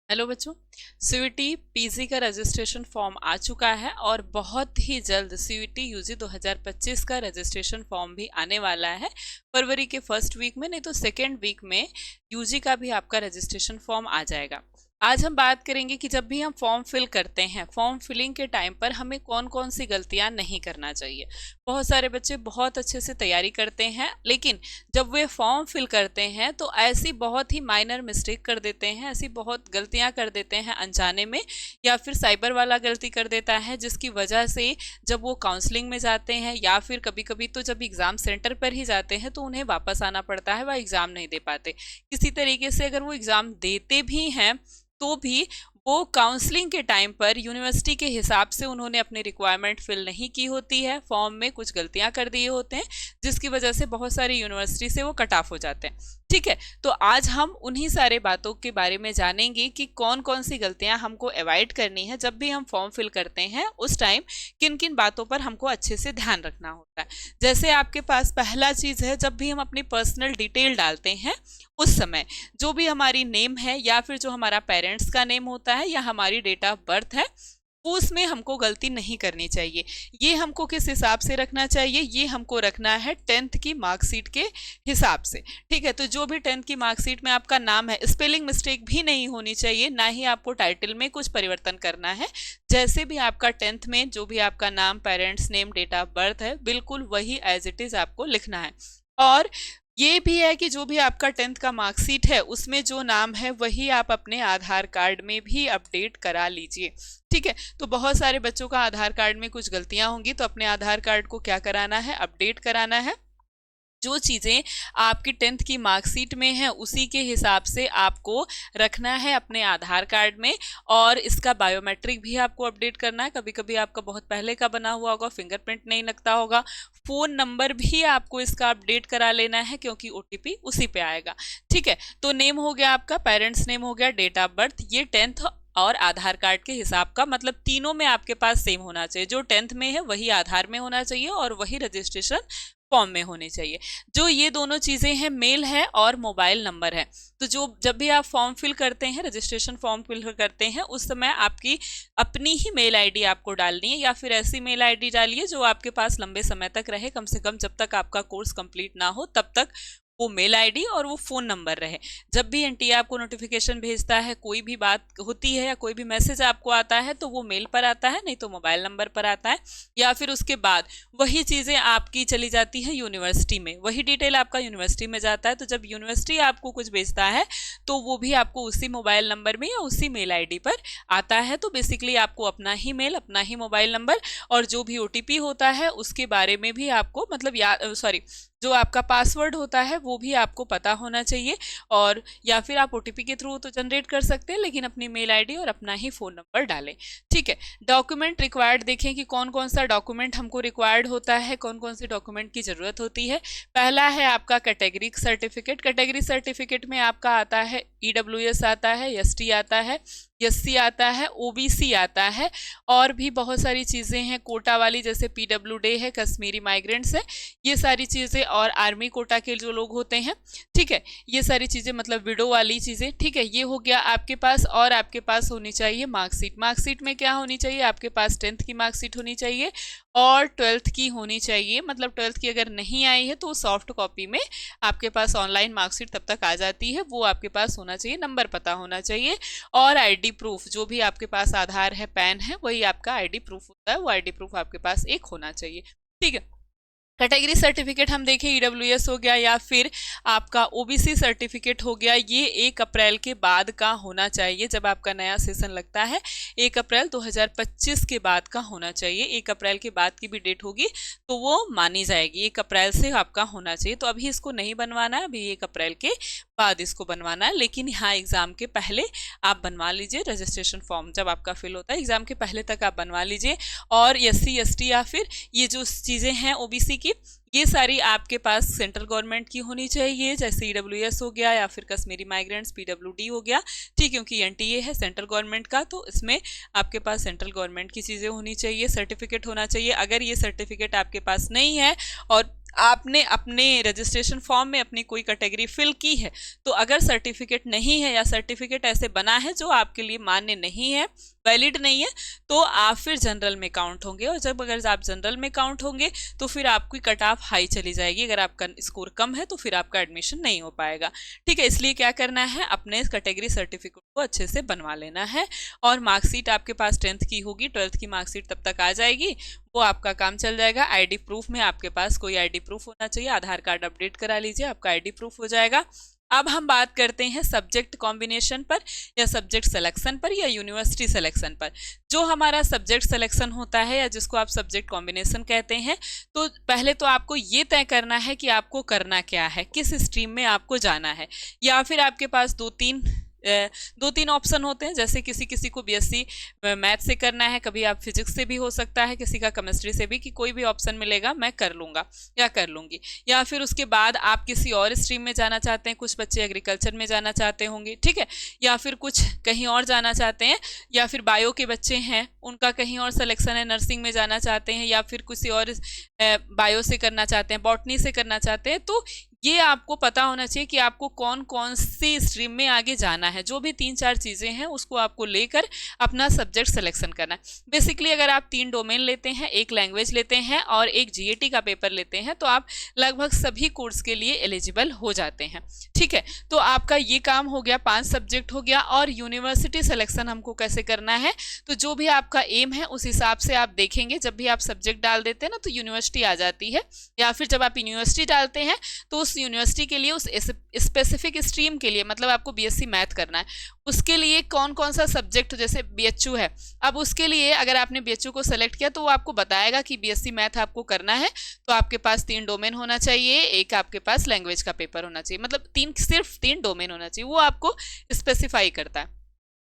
Hello बच्चों। CUET PG का registration form आ चुका है और बहुत ही जल्द सीयूईटी यूजी 2025 का रजिस्ट्रेशन फॉर्म भी आने वाला है। फरवरी के फर्स्ट वीक में, नहीं तो सेकेंड वीक में यूजी का भी आपका रजिस्ट्रेशन फॉर्म आ जाएगा। आज हम बात करेंगे कि जब भी हम फॉर्म फिल करते हैं, फॉर्म फिलिंग के टाइम पर हमें कौन कौन सी गलतियां नहीं करना चाहिए। बहुत सारे बच्चे बहुत अच्छे से तैयारी करते हैं, लेकिन जब वे फॉर्म फिल करते हैं तो ऐसी बहुत ही माइनर मिस्टेक कर देते हैं, ऐसी बहुत गलतियां कर देते हैं अनजाने में, या फिर साइबर वाला गलती कर देता है, जिसकी वजह से जब वो काउंसलिंग में जाते हैं या फिर कभी कभी तो जब एग्ज़ाम सेंटर पर ही जाते हैं तो उन्हें वापस आना पड़ता है, वह एग्ज़ाम नहीं दे पाते। किसी तरीके से अगर वो एग्ज़ाम देते भी हैं तो भी वो काउंसलिंग के टाइम पर यूनिवर्सिटी के हिसाब से उन्होंने अपनी रिक्वायरमेंट फिल नहीं की होती है, फॉर्म में कुछ गलतियां कर दिए होते हैं, जिसकी वजह से बहुत सारी यूनिवर्सिटी से वो कट ऑफ हो जाते हैं। ठीक है, तो आज हम उन्हीं सारे बातों के बारे में जानेंगे कि कौन कौन सी गलतियां हमको अवॉइड करनी है जब भी हम फॉर्म फिल करते हैं, उस टाइम किन किन बातों पर हमको अच्छे से ध्यान रखना होता है। जैसे आपके पास पहला चीज़ है, जब भी हम अपनी पर्सनल डिटेल डालते हैं उस समय जो भी हमारी नेम है या फिर जो हमारा पेरेंट्स का नेम होता है या हमारी डेट ऑफ बर्थ है, वो उसमें हमको गलती नहीं करनी चाहिए। ये हमको किस हिसाब से रखना चाहिए, ये हमको रखना है 10th की मार्कशीट के हिसाब से। ठीक है, तो जो भी 10th की मार्कशीट में आपका नाम है, स्पेलिंग मिस्टेक भी नहीं होनी चाहिए, ना ही आपको टाइटल में कुछ परिवर्तन करना है। जैसे भी आपका 10th में जो भी आपका नाम, parents name, date of birth है, बिल्कुल वही एज इट इज आपको लिखना है। और ये भी है कि जो भी आपका 10th का मार्कशीट है उसमें जो नाम है वही आप अपने आधार कार्ड में भी अपडेट करा लीजिए। ठीक है, तो बहुत सारे बच्चों का आधार कार्ड में कुछ गलतियां होंगी, तो अपने आधार कार्ड को क्या कराना है, अपडेट कराना है। जो चीज़ें आपकी 10th की मार्कशीट में है उसी के हिसाब से आपको रखना है अपने आधार कार्ड में। और इसका बायोमेट्रिक भी आपको अपडेट करना है। कभी कभी आपका बहुत पहले का बना हुआ होगा, फिंगरप्रिंट नहीं लगता होगा। फ़ोन नंबर भी आपको इसका अपडेट करा लेना है, क्योंकि ओटीपी उसी पे आएगा। ठीक है, तो नेम हो गया आपका, पेरेंट्स नेम हो गया, डेट ऑफ बर्थ, ये 10th और आधार कार्ड के हिसाब का, मतलब तीनों में आपके पास सेम होना चाहिए। जो 10th में है वही आधार में होना चाहिए और वही रजिस्ट्रेशन फॉर्म में होनी चाहिए। जो ये दोनों चीज़ें हैं, मेल है और मोबाइल नंबर है। तो जो जब भी आप फॉर्म फिल करते हैं, रजिस्ट्रेशन फॉर्म फिल करते हैं, उस समय आपकी अपनी ही मेल आईडी आपको डालनी है, या फिर ऐसी मेल आईडी डालिए जो आपके पास लंबे समय तक रहे, कम से कम जब तक आपका कोर्स कंप्लीट ना हो तब तक वो मेल आईडी और वो फ़ोन नंबर रहे। जब भी एनटीए आपको नोटिफिकेशन भेजता है, कोई भी बात होती है या कोई भी मैसेज आपको आता है, तो वो मेल पर आता है, नहीं तो मोबाइल नंबर पर आता है। या फिर उसके बाद वही चीज़ें आपकी चली जाती है यूनिवर्सिटी में, वही डिटेल आपका यूनिवर्सिटी में जाता है। तो जब यूनिवर्सिटी आपको कुछ भेजता है तो वो भी आपको उसी मोबाइल नंबर में या उसी मेल आईडी पर आता है। तो बेसिकली आपको अपना ही मेल, अपना ही मोबाइल नंबर और जो भी ओटीपी होता है उसके बारे में भी आपको, मतलब जो आपका पासवर्ड होता है वो भी आपको पता होना चाहिए। और या फिर आप ओटीपी के थ्रू तो जनरेट कर सकते हैं, लेकिन अपनी मेल आईडी और अपना ही फ़ोन नंबर डालें। ठीक है, डॉक्यूमेंट रिक्वायर्ड देखें कि कौन कौन सा डॉक्यूमेंट हमको रिक्वायर्ड होता है, कौन कौन से डॉक्यूमेंट की ज़रूरत होती है। पहला है आपका कैटेगरी सर्टिफिकेट। कैटेगरी सर्टिफिकेट में आपका आता है ईडब्ल्यूएस आता है, एसटी आता है, एससी आता है, ओबीसी आता है, और भी बहुत सारी चीज़ें हैं कोटा वाली, जैसे पीडब्ल्यूडी है, कश्मीरी माइग्रेंट्स है, ये सारी चीज़ें, और आर्मी कोटा के जो लोग होते हैं। ठीक है, ये सारी चीज़ें मतलब विडो वाली चीज़ें। ठीक है, ये हो गया आपके पास। और आपके पास होनी चाहिए मार्कशीट। मार्कशीट में क्या होनी चाहिए, आपके पास 10th की मार्कशीट होनी चाहिए और 12th की होनी चाहिए। मतलब 12th की अगर नहीं आई है तो सॉफ्ट कॉपी में आपके पास ऑनलाइन मार्कशीट तब तक आ जाती है, वो आपके पास होना चाहिए, नंबर पता होना चाहिए। और आईडी प्रूफ, जो भी आपके पास आधार है, पैन है, वही आपका आईडी प्रूफ होता है, वो आईडी प्रूफ आपके पास एक होना चाहिए। ठीक है, कैटेगरी सर्टिफिकेट हम देखें, ईडब्ल्यूएस हो गया या फिर आपका ओबीसी सर्टिफिकेट हो गया, ये 1 अप्रैल के बाद का होना चाहिए। जब आपका नया सेशन लगता है 1 अप्रैल 2025 के बाद का होना चाहिए। 1 अप्रैल के बाद की भी डेट होगी तो वो मानी जाएगी, 1 अप्रैल से आपका होना चाहिए। तो अभी इसको नहीं बनवाना है, अभी 1 अप्रैल के बाद इसको बनवाना है, लेकिन यहाँ एग्ज़ाम के पहले आप बनवा लीजिए। रजिस्ट्रेशन फॉर्म जब आपका फिल होता है एग्ज़ाम के पहले तक आप बनवा लीजिए। और एससी एसटी या फिर ये जो चीज़ें हैं ओबीसी की, ये सारी आपके पास सेंट्रल गवर्नमेंट की होनी चाहिए, जैसे ईडब्ल्यूएस हो गया या फिर कश्मीरी माइग्रेंट्स, पीडब्ल्यूडी हो गया। ठीक, क्योंकि एनटीए है सेंट्रल गवर्नमेंट का, तो इसमें आपके पास सेंट्रल गवर्नमेंट की चीज़ें होनी चाहिए, सर्टिफिकेट होना चाहिए। अगर ये सर्टिफिकेट आपके पास नहीं है और आपने अपने रजिस्ट्रेशन फॉर्म में अपनी कोई कैटेगरी फिल की है, तो अगर सर्टिफिकेट नहीं है या सर्टिफिकेट ऐसे बना है जो आपके लिए मान्य नहीं है, वैलिड नहीं है, तो आप फिर जनरल में काउंट होंगे। और जब अगर आप जनरल में काउंट होंगे तो फिर आपकी कट ऑफ हाई चली जाएगी। अगर आपका स्कोर कम है तो फिर आपका एडमिशन नहीं हो पाएगा। ठीक है, इसलिए क्या करना है, अपने कैटेगरी सर्टिफिकेट को अच्छे से बनवा लेना है। और मार्कशीट आपके पास 10th की होगी, 12th की मार्कशीट तब तक आ जाएगी, वो आपका काम चल जाएगा। आईडी प्रूफ में आपके पास कोई आईडी प्रूफ होना चाहिए, आधार कार्ड अपडेट करा लीजिए, आपका आईडी प्रूफ हो जाएगा। अब हम बात करते हैं सब्जेक्ट कॉम्बिनेशन पर या सब्जेक्ट सिलेक्शन पर या यूनिवर्सिटी सिलेक्शन पर। जो हमारा सब्जेक्ट सिलेक्शन होता है या जिसको आप सब्जेक्ट कॉम्बिनेशन कहते हैं, तो पहले तो आपको ये तय करना है कि आपको करना क्या है, किस स्ट्रीम में आपको जाना है। या फिर आपके पास दो तीन ऑप्शन होते हैं, जैसे किसी किसी को बीएससी मैथ से करना है, कभी आप फिजिक्स से भी हो सकता है, किसी का केमिस्ट्री से भी, कि कोई भी ऑप्शन मिलेगा मैं कर लूँगा या कर लूँगी। या फिर उसके बाद आप किसी और स्ट्रीम में जाना चाहते हैं, कुछ बच्चे एग्रीकल्चर में जाना चाहते होंगे, ठीक है, या फिर कुछ कहीं और जाना चाहते हैं, या फिर बायो के बच्चे हैं उनका कहीं और सिलेक्शन है, नर्सिंग में जाना चाहते हैं, या फिर किसी और बायो से करना चाहते हैं, बॉटनी से करना चाहते हैं। तो ये आपको पता होना चाहिए कि आपको कौन कौन सी स्ट्रीम में आगे जाना है। जो भी 3-4 चीज़ें हैं उसको आपको लेकर अपना सब्जेक्ट सिलेक्शन करना है। बेसिकली अगर आप 3 डोमेन लेते हैं, एक लैंग्वेज लेते हैं और एक जीएटी का पेपर लेते हैं, तो आप लगभग सभी कोर्स के लिए एलिजिबल हो जाते हैं। ठीक है, तो आपका ये काम हो गया, 5 सब्जेक्ट हो गया। और यूनिवर्सिटी सिलेक्शन हमको कैसे करना है, तो जो भी आपका एम है उस हिसाब से आप देखेंगे। जब भी आप सब्जेक्ट डाल देते हैं ना तो यूनिवर्सिटी आ जाती है, या फिर जब आप यूनिवर्सिटी डालते हैं तो उस यूनिवर्सिटी के लिए, उस स्पेसिफिक स्ट्रीम के लिए, मतलब आपको बीएससी मैथ करना है, उसके लिए कौन कौन सा सब्जेक्ट, जैसे बीएचयू है, अब उसके लिए अगर आपने बीएचयू को सेलेक्ट किया तो वो आपको बताएगा कि बीएससी मैथ आपको करना है, तो आपके पास 3 डोमेन होना चाहिए, एक आपके पास लैंग्वेज का पेपर होना चाहिए, मतलब सिर्फ 3 डोमेन होना चाहिए, वो आपको स्पेसिफाई करता है।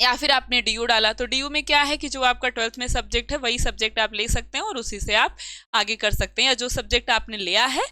या फिर आपने डीयू डाला, तो डीयू में क्या है कि जो आपका 12th में सब्जेक्ट है वही सब्जेक्ट आप ले सकते हैं और उसी से आप आगे कर सकते हैं। या जो सब्जेक्ट आपने लिया है,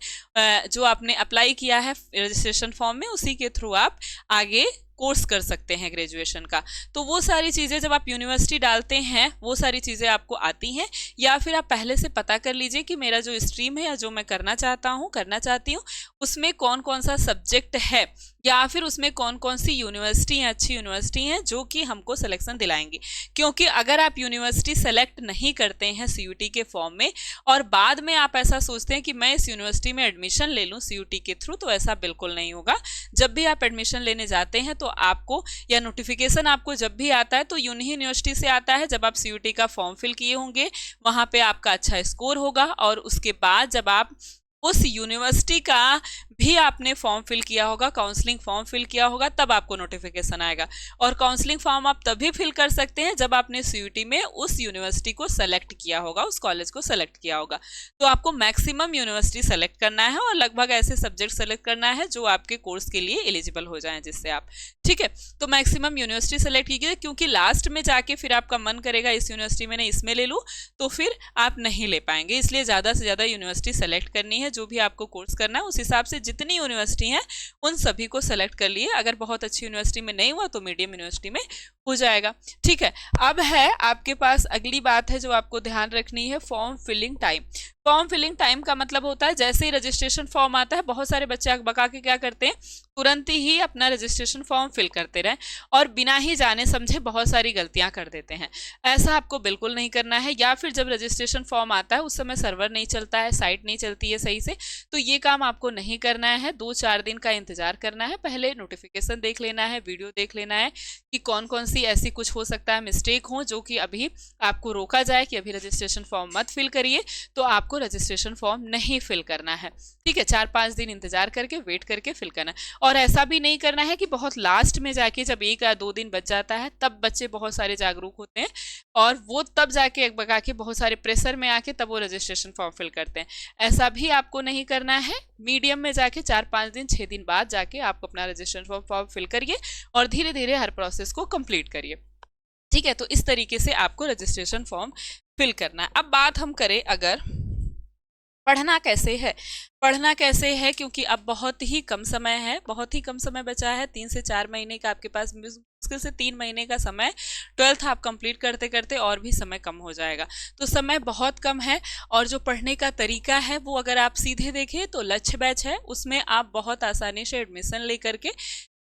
जो आपने अप्लाई किया है रजिस्ट्रेशन फॉर्म में, उसी के थ्रू आप आगे कोर्स कर सकते हैं ग्रेजुएशन का। तो वो सारी चीज़ें जब आप यूनिवर्सिटी डालते हैं वो सारी चीज़ें आपको आती हैं। या फिर आप पहले से पता कर लीजिए कि मेरा जो स्ट्रीम है या जो मैं करना चाहती हूँ उसमें कौन कौन सा सब्जेक्ट है, या फिर उसमें कौन कौन सी यूनिवर्सिटी हैं, अच्छी यूनिवर्सिटी हैं जो कि हमको सिलेक्शन दिलाएंगी। क्योंकि अगर आप यूनिवर्सिटी सेलेक्ट नहीं करते हैं सीयूटी के फॉर्म में और बाद में आप ऐसा सोचते हैं कि मैं इस यूनिवर्सिटी में एडमिशन ले लूँ सीयूटी के थ्रू, तो ऐसा बिल्कुल नहीं होगा। जब भी आप एडमिशन लेने जाते हैं तो आपको, या नोटिफिकेशन आपको जब भी आता है तो यूनिवर्सिटी से आता है, जब आप सीयूटी का फॉर्म फिल किए होंगे वहाँ पे आपका अच्छा स्कोर होगा, और उसके बाद जब आप उस यूनिवर्सिटी का भी आपने फॉर्म फिल किया होगा, काउंसलिंग फॉर्म फिल किया होगा, तब आपको नोटिफिकेशन आएगा। और काउंसलिंग फॉर्म आप तभी फिल कर सकते हैं जब आपने सीयूटी में उस यूनिवर्सिटी को सेलेक्ट किया होगा, उस कॉलेज को सेलेक्ट किया होगा। तो आपको मैक्सिमम यूनिवर्सिटी सेलेक्ट करना है और लगभग ऐसे सब्जेक्ट सेलेक्ट करना है जो आपके कोर्स के लिए एलिजिबल हो जाएं, जिससे आप, ठीक है, तो मैक्सिमम यूनिवर्सिटी सेलेक्ट कीजिए। क्योंकि लास्ट में जाके फिर आपका मन करेगा इस यूनिवर्सिटी में नहीं, इसमें ले लूँ, तो फिर आप नहीं ले पाएंगे। इसलिए ज़्यादा से ज़्यादा यूनिवर्सिटी सेलेक्ट करनी है। जो भी आपको कोर्स करना है उस हिसाब से जितनी यूनिवर्सिटी हैं उन सभी को सेलेक्ट कर लिए। अगर बहुत अच्छी यूनिवर्सिटी में नहीं हुआ तो मीडियम यूनिवर्सिटी में हो जाएगा। ठीक है, अब है आपके पास अगली बात है जो आपको ध्यान रखनी है, form filling time. Form filling time का मतलब होता है जैसे ही रजिस्ट्रेशन फॉर्म आता है, बहुत सारे बच्चे अकबका के क्या करते हैं, तुरंत ही अपना रजिस्ट्रेशन फॉर्म फिल करते रहें और बिना ही जाने समझे बहुत सारी गलतियां कर देते हैं। ऐसा आपको बिल्कुल नहीं करना है। या फिर जब रजिस्ट्रेशन फॉर्म आता है उस समय सर्वर नहीं चलता है, साइट नहीं चलती है सही से, तो ये काम आपको नहीं करना है। 2-4 दिन का इंतजार करना है, पहले नोटिफिकेशन देख लेना है, वीडियो देख लेना है कि कौन कौन सी ऐसी कुछ हो सकता है मिस्टेक हो जो कि अभी आपको रोका जाए कि अभी रजिस्ट्रेशन फॉर्म मत फिल करिए, तो आपको रजिस्ट्रेशन फॉर्म नहीं फिल करना है। ठीक है, 4-5 दिन इंतजार करके, वेट करके फिल करना है। और ऐसा भी नहीं करना है कि बहुत लास्ट में जाके जब 1 या 2 दिन बच जाता है तब बच्चे बहुत सारे जागरूक होते हैं और वो तब जाके बगा के बहुत सारे प्रेशर में आके तब वो रजिस्ट्रेशन फॉर्म फिल करते हैं। ऐसा भी आपको नहीं करना है। मीडियम में जाके 4-5 दिन 6 दिन बाद जाके आप अपना रजिस्ट्रेशन फॉर्म फिल करिए और धीरे धीरे हर प्रोसेस को कंप्लीट करिए। ठीक है, तो इस तरीके से आपको रजिस्ट्रेशन फॉर्म फिल करना है। अब बात हम करें अगर पढ़ना कैसे है? पढ़ना कैसे है, क्योंकि अब बहुत ही कम समय है, बहुत ही कम समय बचा है, 3 से 4 महीने का आपके पास, मुश्किल से 3 महीने का समय। 12th आप कंप्लीट करते करते और भी समय कम हो जाएगा, तो समय बहुत कम है। और जो पढ़ने का तरीका है वो अगर आप सीधे देखें तो लक्ष्य बैच है, उसमें आप बहुत आसानी से एडमिशन लेकर के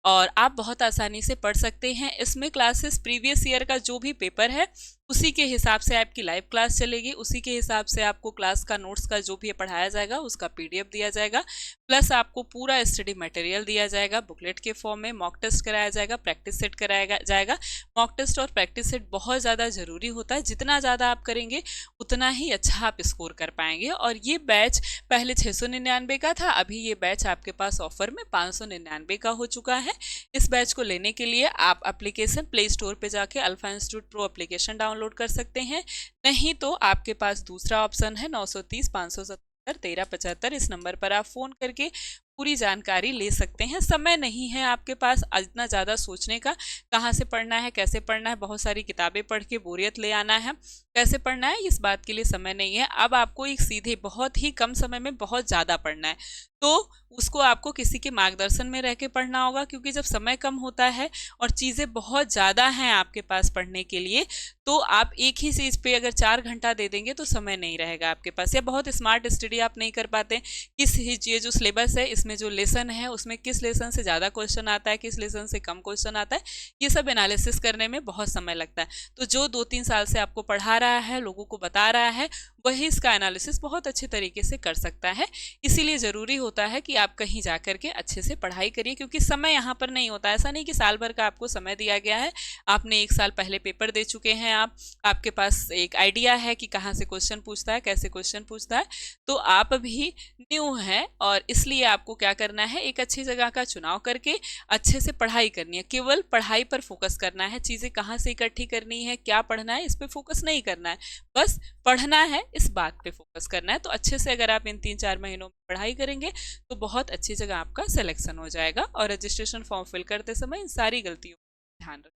और आप बहुत आसानी से पढ़ सकते हैं। इसमें क्लासेस प्रीवियस ईयर का जो भी पेपर है उसी के हिसाब से आपकी लाइव क्लास चलेगी, उसी के हिसाब से आपको क्लास का नोट्स का जो भी पढ़ाया जाएगा उसका पीडीएफ दिया जाएगा, प्लस आपको पूरा स्टडी मटेरियल दिया जाएगा बुकलेट के फॉर्म में। मॉक टेस्ट कराया जाएगा, प्रैक्टिस सेट कराया जाएगा। मॉक टेस्ट और प्रैक्टिस सेट बहुत ज़्यादा ज़रूरी होता है, जितना ज़्यादा आप करेंगे उतना ही अच्छा आप स्कोर कर पाएंगे। और ये बैच पहले 699 का था, अभी ये बैच आपके पास ऑफर में 599 का हो चुका है। इस बैच को लेने के लिए आप एप्लीकेशन प्ले स्टोर पे जाके alpha institute pro application download कर सकते हैं, नहीं तो आपके पास दूसरा ऑप्शन है 930 570 1375, इस नंबर पर आप फ़ोन करके पूरी जानकारी ले सकते हैं। समय नहीं है आपके पास इतना ज़्यादा सोचने का, कहाँ से पढ़ना है, कैसे पढ़ना है, बहुत सारी किताबें पढ़ के बोरियत ले आना है, कैसे पढ़ना है, इस बात के लिए समय नहीं है। अब आपको एक सीधे बहुत ही कम समय में बहुत ज़्यादा पढ़ना है, तो उसको आपको किसी के मार्गदर्शन में रह के पढ़ना होगा, क्योंकि जब समय कम होता है और चीज़ें बहुत ज़्यादा हैं आपके पास पढ़ने के लिए, तो आप एक ही चीज़ पे अगर 4 घंटा दे देंगे तो समय नहीं रहेगा आपके पास, या बहुत स्मार्ट स्टडी आप नहीं कर पाते। ये जो सिलेबस है इसमें जो लेसन है उसमें किस लेसन से ज़्यादा क्वेश्चन आता है, किस लेसन से कम क्वेश्चन आता है, ये सब एनालिसिस करने में बहुत समय लगता है। तो जो 2-3 साल से आपको पढ़ा रहा है, लोगों को बता रहा है, वही इसका एनालिसिस बहुत अच्छे तरीके से कर सकता है। इसीलिए ज़रूरी होता है कि आप कहीं जा कर के अच्छे से पढ़ाई करिए, क्योंकि समय यहाँ पर नहीं होता। ऐसा नहीं कि साल भर का आपको समय दिया गया है, आपने 1 साल पहले पेपर दे चुके हैं, आपके पास एक आइडिया है कि कहाँ से क्वेश्चन पूछता है, कैसे क्वेश्चन पूछता है, तो आप भी न्यू हैं। और इसलिए आपको क्या करना है, एक अच्छी जगह का चुनाव करके अच्छे से पढ़ाई करनी है, केवल पढ़ाई पर फोकस करना है। चीज़ें कहाँ से इकट्ठी करनी है, क्या पढ़ना है, इस पर फोकस नहीं करना है, बस पढ़ना है, इस बात पे फोकस करना है। तो अच्छे से अगर आप इन 3-4 महीनों में पढ़ाई करेंगे तो बहुत अच्छी जगह आपका सिलेक्शन हो जाएगा। और रजिस्ट्रेशन फॉर्म फिल करते समय इन सारी गलतियों का ध्यान रखें।